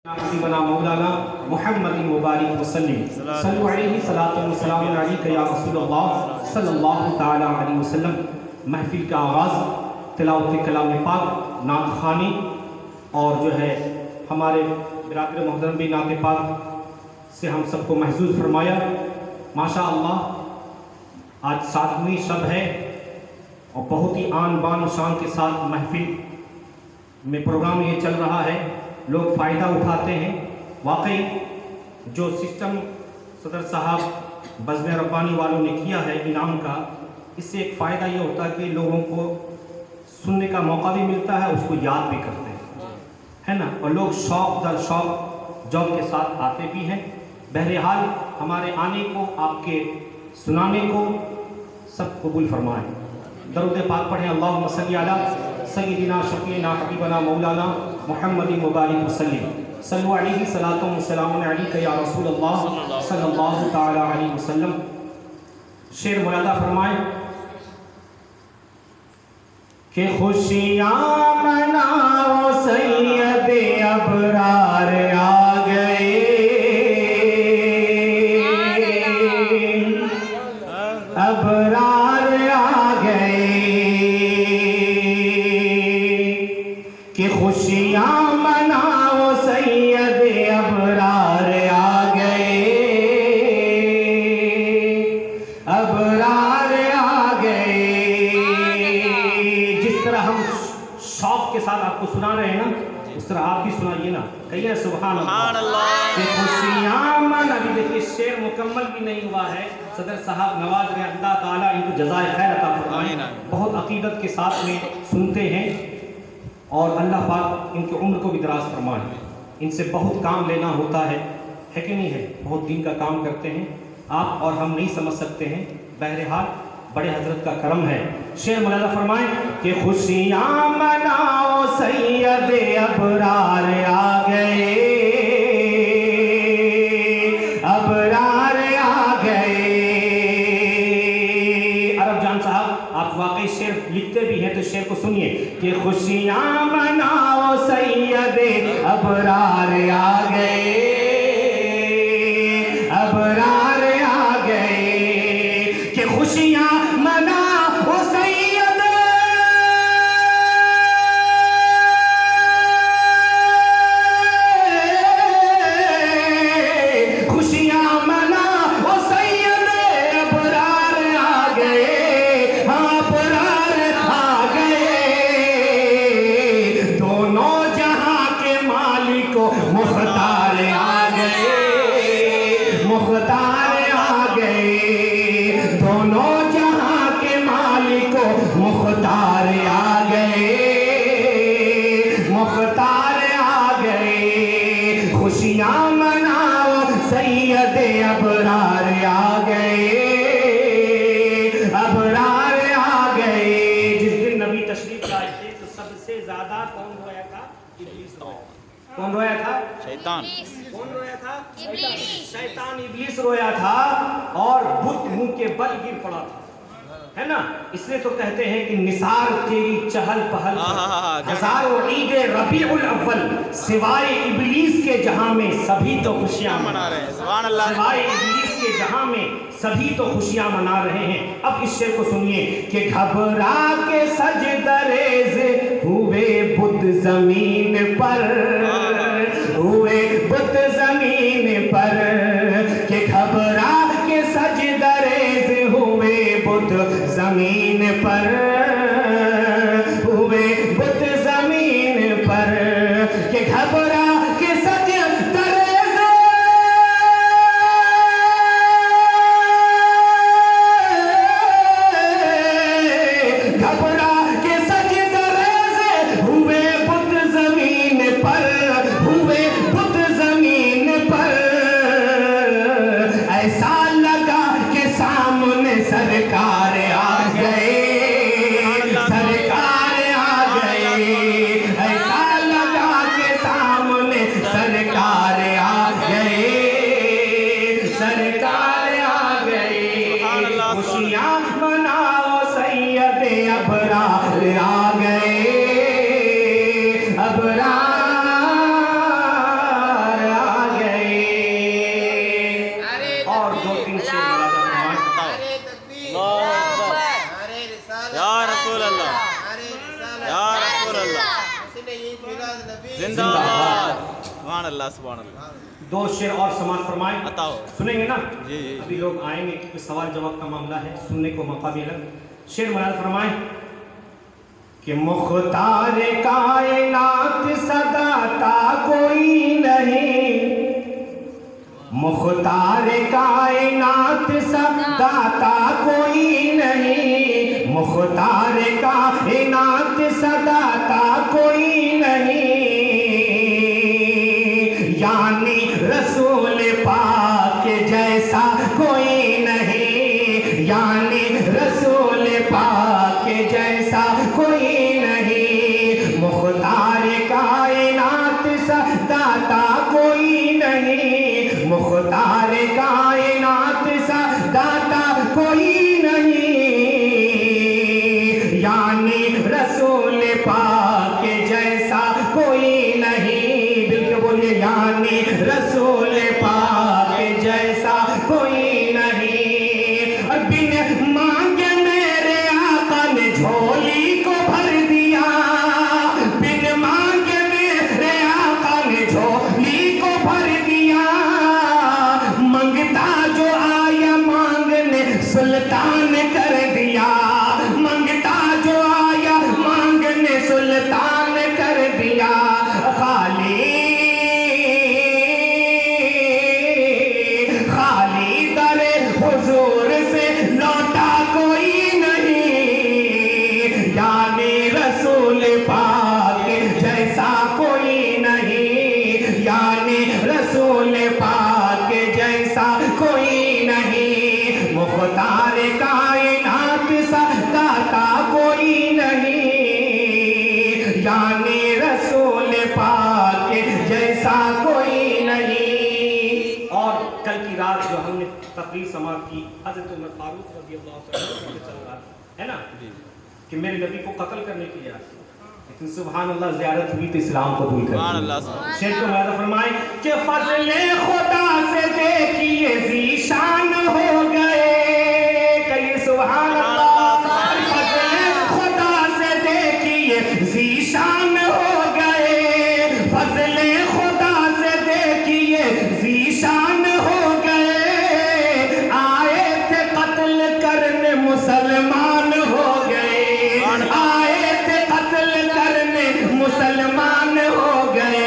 हबीबना मौलाना मुहम्मद मुबारक वसल्लम सल्लल्लाहु अलैहि सलातो व सलाम अलैका या रसूलल्लाह सल्लल्लाहु तआला अलैहि वसल्लम। महफिल का आगाज़ तिलावत कलाम पाक, नात ख़ानी और जो है हमारे बिरादर मोहतरम भी नात पाक से हम सबको महसूस फरमाया। माशा अल्लाह आज 7वीं शब है और बहुत ही आन बान शान के साथ महफिल में प्रोग्राम ये चल रहा है, लोग फ़ायदा उठाते हैं। वाकई जो सिस्टम सदर साहब बज़्म रब्बानी वालों ने किया है इनाम का, इससे एक फ़ायदा ये होता है कि लोगों को सुनने का मौका भी मिलता है, उसको याद भी करते हैं, है ना, और लोग शौक़ दर शौक़ जौक़ के साथ आते भी हैं। बहरहाल हमारे आने को, आपके सुनाने को सब कबूल फरमाएँ। दरूद पाक पढ़ें, अल्लाहुम्मा सल्ली अला सय्यिदिना शफ़ीना हबीबना मौलाना मुहम्मद मुबारक वसल्लम सल्लल्लाहु अलैहि सलातो व सलाम अलैका या रसूलल्लाह सल्लल्लाहु तआला अलैहि वसल्लम। शेर मुरादा फरमाए कि खुशियाँ मनाओ सैयदे अबरार आ गए, अबरार आ गए, कि खुशियाँ मनाओ सैयदे अबरार आ गए, अबरार आ गए। जिस तरह हम शौक़ के साथ आपको सुना रहे हैं ना, उस तरह आप भी सुनाइए ना, कहिए सुभान अल्लाह। कि खुशियाँ मन, अभी देखिए शेर मुकम्मल भी नहीं हुआ है। सदर साहब नवाज रहे, अल्लाह ताला इनको जज़ाए खैर अता फरमाए, बहुत अकीदत के साथ में सुनते हैं और अल्लाह पाक इनकी उम्र को भी दराज फरमाए। इनसे बहुत काम लेना होता है कि नहीं है, बहुत दिन का काम करते हैं, आप और हम नहीं समझ सकते हैं। बहरहाल बड़े हजरत का करम है। शेर मुलाज़ा फरमाएं कि खुशियाँ मनाओ सैयदे अबरार आ गए, अबरार आ गए। अरब जान साहब आप वाकई शेर लिखते भी हैं तो शेर को सुनिए कि खुशियाँ मनाओ सैयदे अबरार आ गए, अबरार आ गए, कि खुशियाँ मनाओ सैयदे, खुशियाँ मनाओ सैयदे अबरार आ गए, हाँ अबरार आ गए। दोनों जहां के मालिको मुख्तार आ गए, मुख्तार आ गए। दोनों जहां के मालिको मुख्तार आ गए, मुख्तार आ गए। खुशियाँ मनाओ सैयदे अबरार आ गए, अबरार आ गए। जिस दिन नबी तशरीफ लाए थे तो सबसे ज्यादा कौन रोया था? इब्लीस रोया। कौन रोया था? शैतान। कौन रोया था? इब्लीस। शैतान इब्लीस रोया था और बुत मुंह के बल गिर पड़ा था, है ना। इसलिए तो कहते हैं कि निसार तेरी चहल पहल हजारों ईद रबीउल अव्वल, सिवाय इब्लीस के जहां में सभी तो खुशियां मना रहे हैं। सुभान अल्लाह। सिवाय इब्लीस के जहां में सभी तो खुशियां मना रहे हैं। अब इस शेर को सुनिए कि घबरा के सजदरेज हुए बुत जमीन पर, हुए बुत जमीन पर, कि घबरा के सजदरेज हुए बुत जमीन पर, हुए बुत जमीन पर, कि घबरा के सजदरेज, घबरा के सजदरेज हुए बुत जमीन पर, अल्लाह सुभान अल्लाह। दो शेर और समाज फरमाएं, बताओ सुनेंगे ना? जी जी। अभी लोग आएंगे क्योंकि सवाल जवाब का मामला है, सुनने को मौका मिला। शेर मुराद फरमाएं कि मुख्तार कायनात सदाता कोई नहीं, मुख्तार कायनात सदाता कोई नहीं, मुख्तार कायनात सदाता कोई नहीं, यानी रसूल पाक जैसा कोई नहीं, यानी रसूल पाक जैसा कोई नहीं, मुख्तार कायनात सदाता कोई नहीं, मुख्तार कायनात सदाता कोई नहीं, यानी रसूल पाक जैसा कोई नहीं। बिल्कुल बोलिए, यानी रसूल पाक जैसा कोई नहीं। बिन मांगे मेरे आका ने झोली को भर दिया, बिन मांगे मेरे आका ने झोली को भर दिया, मंगता जो आया मांगने सुल्तान कर दिया, मंगता जो आया मांगने सुल्तान कर दिया, खाली दरे हुजूर से लौटा कोई नहीं, यानी रसूल पाक जैसा कोई नहीं, यानी रसूल पाक जैसा कोई नहीं, मुख्तार कायनात सदाता कोई नहीं, यानी रसूल पाक जैसा कोई नहीं। और कल की रात जो हमने तकरीर समाप्त की, हज़रत उमर फारूक रज़ियल्लाहु अन्हु से चल रहा है ना, कि मेरे नबी को कत्ल करने की लिया, लेकिन सुभान अल्लाह ज़ियारत हुई तो इस्लाम कबूल कर लिया। शेर को मैंने फरमाए कि फज़ले खुदा से देखिए ज़ीशान हो गए, कहिए सुभान अल्लाह। फज़ले खुदा से देखिए ज़ीशान हो गए, फज़ले खुदा से देखिए ज़ीशान हो गए, आए थे कत्ल करने मुसलमान हो गए, आए थे कत्ल करने मुसलमान हो गए,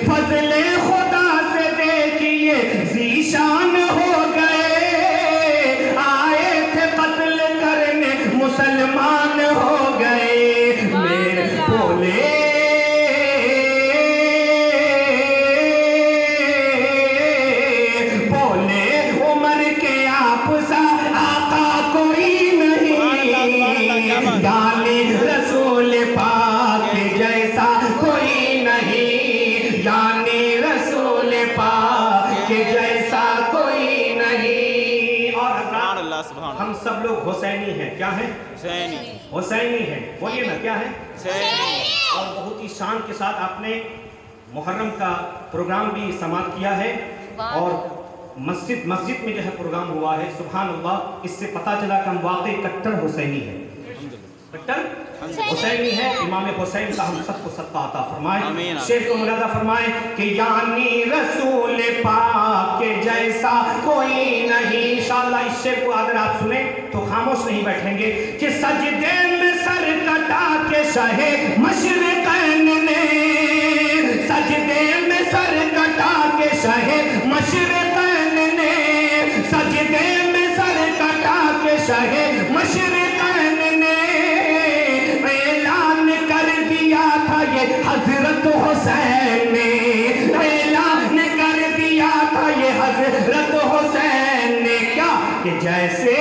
फज़ले खुदा से देखिए ज़ीशान हो गए, आए थे कत्ल करने मुसलमान हो गए, मेरे बोले उमर के आप सा आका कोई नहीं, यानी रसूल पाक जैसा कोई नहीं, यानी रसूल पाक जैसा कोई नहीं। और हज़रात हम सब लोग हुसैनी हैं, क्या है? हुसैनी, हुसैनी है। बोलिए ना, क्या है? हुसैनी। और बहुत ही शान के साथ आपने मुहर्रम का प्रोग्राम भी समाप्त किया है, और मस्जिद में जो है प्रोग्राम हुआ है। सुभान अल्लाह, इससे पता चला कि हम वाकई कट्टर हुसैनी है, कट्टर हुसैनी है। इमाम हुसैन का हम सबको सत्ता अता फरमाए। शेर को मुलादा फरमाए कि यानी रसूल पाक के जैसा कोई नहीं। इंशाअल्लाह इस शेर को अगर आप सुने तो खामोश नहीं बैठेंगे कि सजदे में सर कटा के शहे मशरिक़ैन ने, सजदे में सर कटा के शहे मशरिक़ैन ने, सजदे में सर कटा के शहे मशरिक़ैन ने, ऐलान कर दिया था ये हजरत हुसैन ने, ऐलान कर दिया था ये हजरत हुसैन ने, क्या कि जैसे